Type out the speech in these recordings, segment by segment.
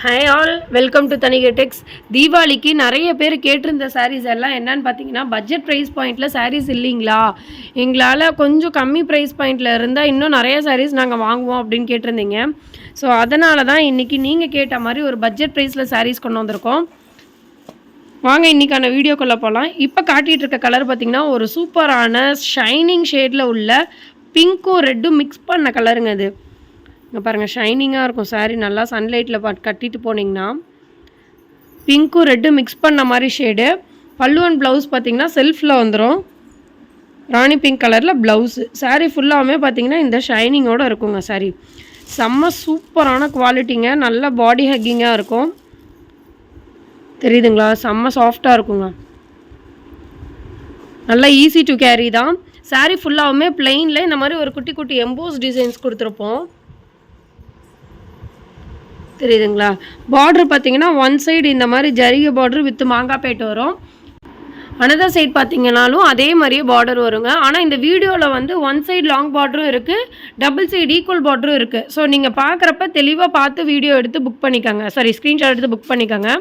Hi all, welcome to Thanigai டெக்ஸ். தீபாவளிக்கு நிறைய பேர் கேட்டிருந்த சாரீஸ் எல்லாம் என்னன்னு பார்த்தீங்கன்னா, பட்ஜெட் ப்ரைஸ் பாயிண்டில் சாரீஸ் இல்லைங்களா, எங்களால் கொஞ்சம் கம்மி ப்ரைஸ் பாயிண்டில் இருந்தால் இன்னும் நிறைய சாரீஸ் நாங்கள் வாங்குவோம் அப்படின்னு கேட்டிருந்தீங்க. ஸோ அதனால தான் இன்றைக்கி நீங்கள் கேட்ட மாதிரி ஒரு பட்ஜெட் ப்ரைஸில் சாரீஸ் கொண்டு வந்திருக்கோம். வாங்க இன்றைக்கான வீடியோக்குள்ளே போகலாம். இப்போ காட்டிகிட்டு இருக்க கலர் பார்த்திங்கன்னா ஒரு சூப்பரான ஷைனிங் ஷேடில் உள்ள பிங்க்கும் ரெட்டும் மிக்ஸ் பண்ண கலருங்க. அது இங்கே பாருங்கள், ஷைனிங்காக இருக்கும் சாரீ. நல்லா சன்லைட்டில் கட்டிட்டு போனீங்கன்னா பிங்க்கும் ரெட்டும் மிக்ஸ் பண்ண மாதிரி ஷேடு. பல்லு அண்ட் ப்ளவுஸ் பார்த்திங்கன்னா செல்ஃபில் வந்துடும். ராணி பிங்க் கலரில் ப்ளவுஸு. சாரீ ஃபுல்லாகவே பார்த்திங்கன்னா இந்த ஷைனிங்கோடு இருக்குங்க. சாரீ செம்ம சூப்பரான குவாலிட்டிங்க. நல்ல பாடி ஹக்கிங்காக இருக்கும். தெரியுதுங்களா? செம்ம சாஃப்டாக இருக்குங்க. நல்லா ஈஸி டு கேரி தான். சாரீ ஃபுல்லாகவுமே பிளெயினில் இந்த மாதிரி ஒரு குட்டி குட்டி எம்போஸ் டிசைன்ஸ் கொடுத்துருப்போம். தெரியுதுங்களா? பார்டர் பார்த்தீங்கன்னா ஒன் சைடு இந்த மாதிரி ஜரிகை பார்டர் வித் மாங்காய் பேட்டு வரும். அனதர் சைட் பார்த்தீங்கன்னாலும் அதே மாதிரியே பார்டர் வருங்க. ஆனால் இந்த வீடியோவில் வந்து ஒன் சைடு லாங் பார்டரும் இருக்குது, டபுள் சைடு ஈக்குவல் பார்டரும் இருக்குது. ஸோ நீங்கள் பார்க்குறப்ப தெளிவாக பார்த்து வீடியோ எடுத்து புக் பண்ணிக்கோங்க. ஸ்க்ரீன்ஷாட் எடுத்து புக் பண்ணிக்கோங்க.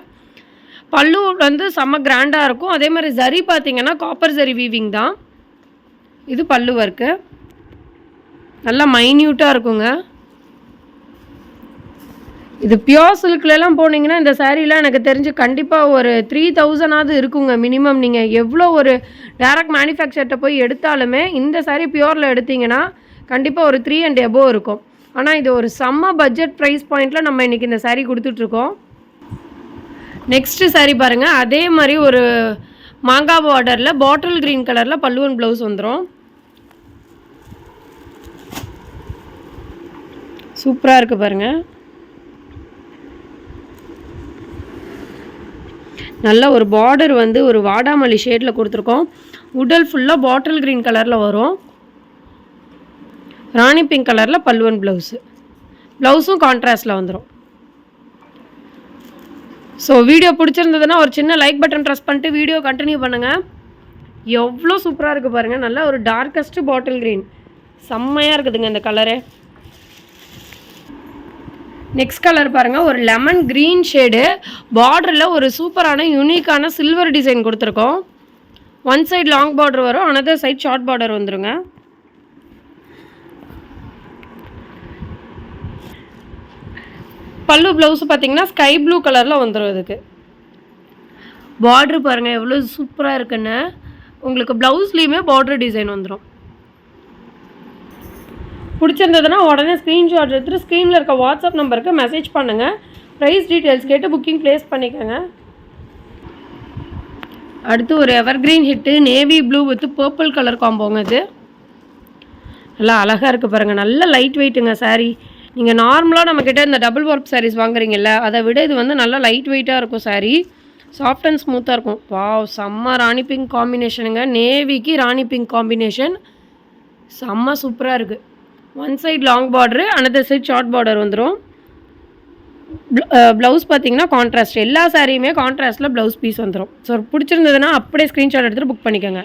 பல்லு வந்து செம்ம கிராண்டாக இருக்கும். அதே மாதிரி ஜரி பார்த்தீங்கன்னா காப்பர் ஜரி வீவிங் தான். இது பல்லு ஒர்க்கு நல்லா மைன்யூட்டாக இருக்குங்க. இது பியோர் சில்க்லலாம் போனீங்கன்னா இந்த சாரீலாம் எனக்கு தெரிஞ்சு கண்டிப்பாக ஒரு 3000 இருக்குங்க மினிமம். நீங்கள் எவ்வளோ ஒரு டேரக்ட் மேனுஃபேக்சர்கிட்ட போய் எடுத்தாலுமே இந்த சாரீ பியோரில் எடுத்திங்கன்னா கண்டிப்பாக ஒரு 3 and above இருக்கும். ஆனால் இது ஒரு செம்ம பட்ஜெட் ப்ரைஸ் பாயிண்டில் நம்ம இன்றைக்கி இந்த சாரீ கொடுத்துட்ருக்கோம். நெக்ஸ்ட்டு சாரீ பாருங்கள், அதே மாதிரி ஒரு மாங்காய் பார்டரில் பாட்டில் க்ரீன் கலரில் பல்லு அண்ட் ப்ளவுஸ் வந்துடும். சூப்பராக இருக்குது பாருங்கள். நல்ல ஒரு பார்டர் வந்து ஒரு வாடாமல்லி ஷேடில் கொடுத்துருக்கோம். உடல் ஃபுல்லாக பாட்டில் க்ரீன் கலரில் வரும். ராணி பிங்க் கலரில் பல்லு அண்ட் ப்ளவுஸு. ப்ளவுஸும் கான்ட்ராஸ்டில் வந்துடும். ஸோ வீடியோ பிடிச்சிருந்ததுன்னா ஒரு சின்ன லைக் பட்டன் ப்ரெஸ் பண்ணிட்டு வீடியோ கண்டினியூ பண்ணுங்கள். எவ்வளோ சூப்பராக இருக்குது பாருங்கள். நல்லா ஒரு டார்க்கஸ்ட்டு பாட்டில் க்ரீன் செம்மையாக இருக்குதுங்க இந்த கலரு. நெக்ஸ்ட் கலர் பாருங்கள், ஒரு லெமன் க்ரீன் ஷேடு. பார்டரில் ஒரு சூப்பரான யூனிக்கான சில்வர் டிசைன் கொடுத்துருக்கோம். ஒன் சைடு லாங் பார்டர் வரும், அனதர் சைட் ஷார்ட் பார்டர் வந்துருங்க. பல்லு ப்ளவுஸ் பார்த்தீங்கன்னா ஸ்கை ப்ளூ கலரில் வந்துடும். இதுக்கு பார்டர் பாருங்கள் எவ்வளோ சூப்பராக இருக்குன்னு. உங்களுக்கு ப்ளவுஸ்லேயுமே பார்டர் டிசைன் வந்துடும். பிடிச்சிருந்ததுன்னா உடனே ஸ்க்ரீன்ஷாட் எடுத்துகிட்டு ஸ்க்ரீனில் இருக்க வாட்ஸ்அப் நம்பருக்கு மெசேஜ் பண்ணுங்கள். ப்ரைஸ் டீட்டெயில்ஸ் கேட்டு புக்கிங் ப்ளேஸ் பண்ணிக்கோங்க. அடுத்து ஒரு evergreen hit navy blue with purple colour காம்போங்க. இது நல்லா அழகாக இருக்குது பாருங்கள். நல்ல லைட் வெயிட்டுங்க சாரீ. நீங்கள் நார்மலாக நம்மக்கிட்ட இந்த டபுள் ஒர்க் சாரீஸ் வாங்குறீங்கல்ல, அதை விட இது வந்து நல்லா லைட் வெயிட்டாக இருக்கும். சாரீ சாஃப்ட் அண்ட் ஸ்மூத்தாக இருக்கும். வாவ், செம்ம ராணி பிங்க் காம்பினேஷனுங்க. நேவிக்கு ராணி பிங்க் காம்பினேஷன் செம்ம சூப்பராக இருக்குது. One side long border, another side short border வந்துடும். ப்ளவுஸ் பார்த்தீங்கன்னா கான்ட்ராஸ்ட். எல்லா சாரியுமே கான்ட்ராஸ்ட்டில் ப்ளவுஸ் பீஸ் வந்துடும். ஸோ பிடிச்சிருந்ததுன்னா அப்படியே ஸ்க்ரீன்ஷாட் எடுத்துகிட்டு புக் பண்ணிக்கோங்க.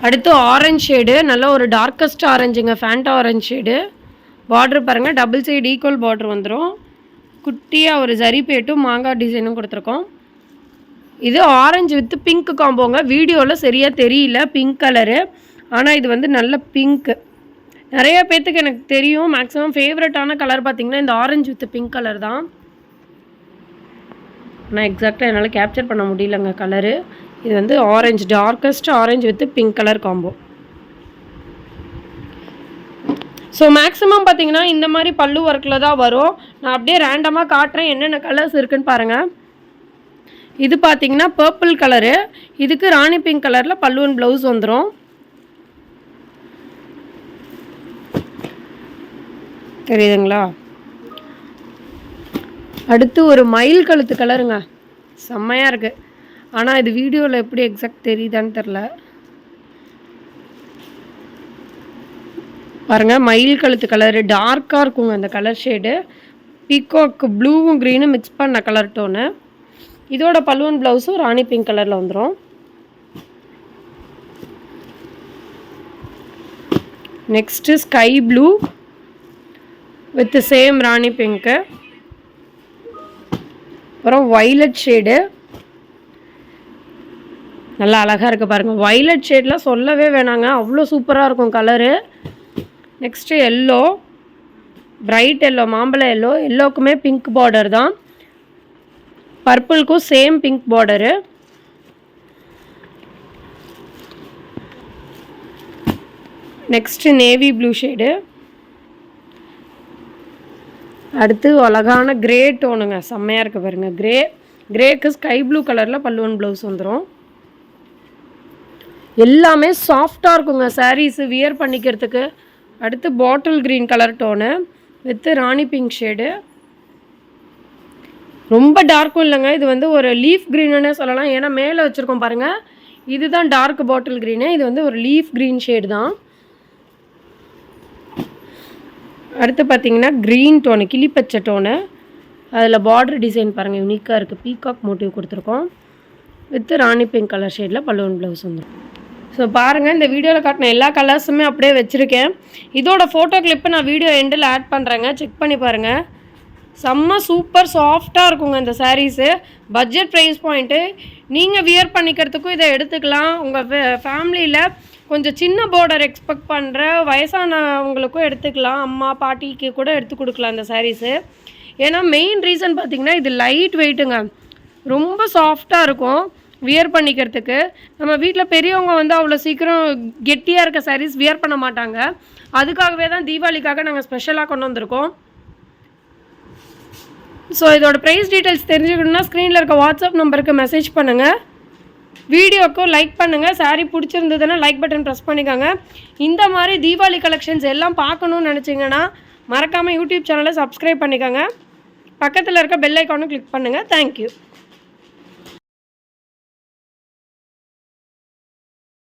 அடுத்து ஆரஞ்ச் ஷேடு, நல்ல ஒரு டார்க்கஸ்ட் ஆரஞ்சுங்க, ஃபேண்டா ஆரஞ்ச் ஷேடு. பார்டர் பாருங்கள், டபுள் சைடு ஈக்குவல் பார்டர் வந்துடும். குட்டியாக ஒரு ஜரி பேட்டும் மாங்காய் டிசைனும் கொடுத்துருக்கோம். இது ஆரஞ்சு வித் பிங்க் காம்போங்க. வீடியோவில் சரியாக தெரியல பிங்க் கலரு, ஆனால் இது வந்து நல்ல பிங்க்கு. நிறைய பேர்த்துக்கு எனக்கு தெரியும். மேக்ஸிமம் ஃபேவரட்டான கலர் பார்த்திங்கன்னா இந்த ஆரஞ்சு வித் பிங்க் கலர் தான். ஆனால் எக்ஸாக்டாக என்னால் கேப்சர் பண்ண முடியலங்க கலரு. இது வந்து orange, darkest orange with pink colour combo. So maximum பார்த்திங்கன்னா இந்த மாதிரி பல்லு ஒர்க்கில் தான் வரும். நான் அப்படியே ரேண்டமாக காட்டுறேன் என்னென்ன கலர்ஸ் இருக்குதுன்னு பாருங்கள். இது பார்த்திங்கன்னா பர்பிள் கலரு. இதுக்கு ராணி பிங்க் கலரில் பல்லு அண்ட் ப்ளவுஸ் வந்துடும். தெரியுதுங்களா? அடுத்து ஒரு மயில் கழுத்து கலருங்க, செம்மையாக இருக்குது. ஆனால் இது வீடியோவில் எப்படி எக்ஸாக்ட் தெரியுதான்னு தெரில. பாருங்கள், மயில் கழுத்து கலரு டார்க்காக இருக்குங்க அந்த கலர் ஷேடு. பீகாக் ப்ளூவும் க்ரீனும் மிக்ஸ் பண்ண கலர் டோனு. இதோட பல்லுவன் ப்ளவுஸும் ராணி பிங்க் கலரில் வந்துடும். Next sky blue with the same Rani pink. அப்புறம் வைலட் ஷேடு நல்லா அழகாக இருக்குது பாருங்கள். வைலட் ஷேட்லாம் சொல்லவே வேணாங்க, அவ்வளோ சூப்பராக இருக்கும் colour. Next yellow, bright yellow, மாம்பழ எல்லோ. எல்லோக்குமே பிங்க் பார்டர் தான், பர்பிள்க்கும் same pink border. Next navy blue shade. அடுத்து அழகான கிரே டோனுங்க, செம்மையாக இருக்குது பாருங்கள். கிரேக்கு ஸ்கை ப்ளூ கலரில் பல்லுவன் ப்ளவுஸ் வந்துடும். எல்லாமே சாஃப்டாக இருக்குங்க சாரீஸு வியர் பண்ணிக்கிறதுக்கு. அடுத்து bottle green colour tone with Rani pink shade. ரொம்ப டார்க்கும் இல்லைங்க, இது வந்து ஒரு லீஃப் க்ரீனுன்னே சொல்லலாம். ஏன்னா மேலே வச்சுருக்கோம் பாருங்கள், இதுதான் டார்க் பாட்டில் க்ரீனு, இது வந்து ஒரு லீஃப் க்ரீன் ஷேடு தான். அடுத்து பார்த்திங்கன்னா க்ரீன் டோனு, கிளிப்பச்சை டோனு. அதில் பார்டர் டிசைன் பாருங்கள் யூனிக்காக இருக்குது, பீகாக் மோட்டிவ் கொடுத்துருக்கோம். வித் ராணி பிங்க் கலர் ஷேடில் பல்லுவன் ப்ளவுஸ் வந்துடும். ஸோ பாருங்கள், இந்த வீடியோவில் காட்டின எல்லா கலர்ஸுமே அப்படியே வச்சுருக்கேன். இதோட ஃபோட்டோ கிளிப்பு நான் வீடியோ எண்டில் ஆட் பண்ணுறேங்க, செக் பண்ணி பாருங்கள். செம்ம சூப்பர் சாஃப்டாக இருக்குங்க இந்த சாரீஸு. பட்ஜெட் ப்ரைஸ் பாயிண்ட்டு, நீங்கள் வியர் பண்ணிக்கிறதுக்கும் இதை எடுத்துக்கலாம். உங்கள் ஃபேமிலியில் கொஞ்சம் சின்ன பார்டர் எக்ஸ்பெக்ட் பண்ணுற வயசானவங்களுக்கும் எடுத்துக்கலாம், அம்மா பாட்டிக்கு கூட எடுத்து கொடுக்கலாம் இந்த சாரீஸு. ஏன்னா மெயின் ரீசன் பார்த்திங்கன்னா இது லைட் வெயிட்டுங்க, ரொம்ப சாஃப்டாக இருக்கும் வியர் பண்ணிக்கிறதுக்கு. நம்ம வீட்டில் பெரியவங்க வந்து அவ்வளோ சீக்கிரம் கெட்டியாக இருக்க சாரீஸ் வியர் பண்ண மாட்டாங்க. அதுக்காகவே தான் தீபாவளிக்காக நாங்கள் ஸ்பெஷலாக கொண்டு வந்திருக்கோம். ஸோ இதோட ப்ரைஸ் டீட்டெயில்ஸ் தெரிஞ்சுக்கணுன்னா ஸ்க்ரீனில் இருக்க வாட்ஸ்அப் நம்பருக்கு மெசேஜ் பண்ணுங்கள். வீடியோக்கும் லைக் பண்ணுங்கள். சாரீ பிடிச்சிருந்ததுன்னா லைக் பட்டன் ப்ரெஸ் பண்ணிக்கோங்க. இந்த மாதிரி தீபாவளி கலெக்ஷன்ஸ் எல்லாம் பார்க்கணுன்னு நினச்சிங்கன்னா மறக்காமல் யூடியூப் சேனலை சப்ஸ்கிரைப் பண்ணிக்கோங்க. பக்கத்தில் இருக்க பெல் ஐக்கானும் கிளிக் பண்ணுங்கள். தேங்க்யூ.